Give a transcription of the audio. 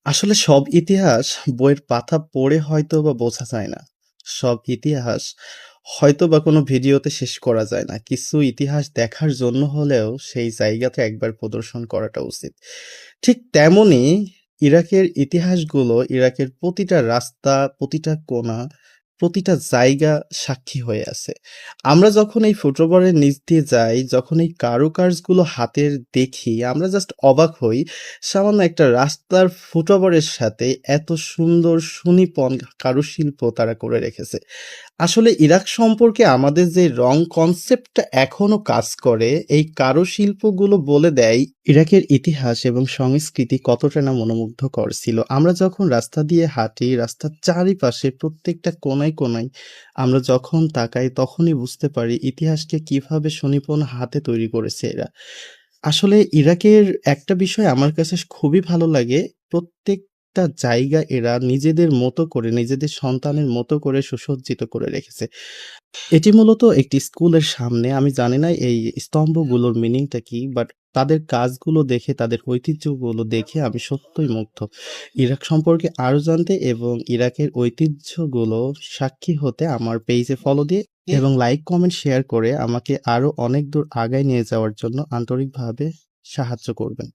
আসলে সব ইতিহাস বইয়ের পাতা পড়ে হয়তোবা বোঝা যায় না। সব ইতিহাস হয়তোবা কোনো ভিডিওতে শেষ করা যায় না। কিছু ইতিহাস দেখার জন্য হলেও সেই জায়গাতে একবার প্রদর্শন করাটা উচিত। ঠিক তেমনি ইরাকের ইতিহাসগুলো ইরাকের প্রতিটা রাস্তা, প্রতিটা কোণা, প্রতিটা জায়গা সাক্ষী হয়ে আছে। আমরা যখন এই ফুটওভারের নিচ দিয়ে যাই, যখন এই কারুকার্যগুলো হাতের দেখি, আমরা জাস্ট অবাক হই। সামান্য একটা রাস্তার ফুটওভারের সাথে এত সুন্দর সুনিপুণ কারুশিল্প তারা করে রেখেছে। আসলে ইরাক সম্পর্কে আমাদের যে রং কনসেপ্টটা এখনো কাজ করে, এই কারুশিল্পগুলো বলে দেয় ইরাকের ইতিহাস এবং সংস্কৃতি কতটা না মনোমুগ্ধকর ছিল। আমরা যখন রাস্তা দিয়ে হাঁটি, রাস্তার চারিপাশে প্রত্যেকটা কোণায়, কোণায় আমরা যখন তাকাই তখনই বুঝতে পারি ইতিহাসকে কিভাবে সুনিপুণ হাতে তৈরি করেছে এরা। আসলে ইরাকের একটা বিষয় আমার কাছে খুবই ভালো লাগে। প্রত্যেকটা জায়গা এরা নিজেদের মতো করে, নিজেদের সন্তানের মতো করে সুসজ্জিত করে রেখেছে। এটি মূলত একটি স্কুলের সামনে। আমি জানি না এই স্তম্ভগুলোর মিনিংটা কি? বাট তাদের কাজগুলো দেখে, তাদের ঐতিহ্যগুলো দেখে আমি সত্যই মুগ্ধ। ইরাক সম্পর্কে আরো জানতে এবং ইরাকের ঐতিহ্যগুলো সাক্ষী হতে আমার পেইজে ফলো দিয়ে এবং লাইক, কমেন্ট, শেয়ার করে আমাকে আরো অনেক দূর আগায় নিয়ে যাওয়ার জন্য আন্তরিকভাবে সাহায্য করবেন।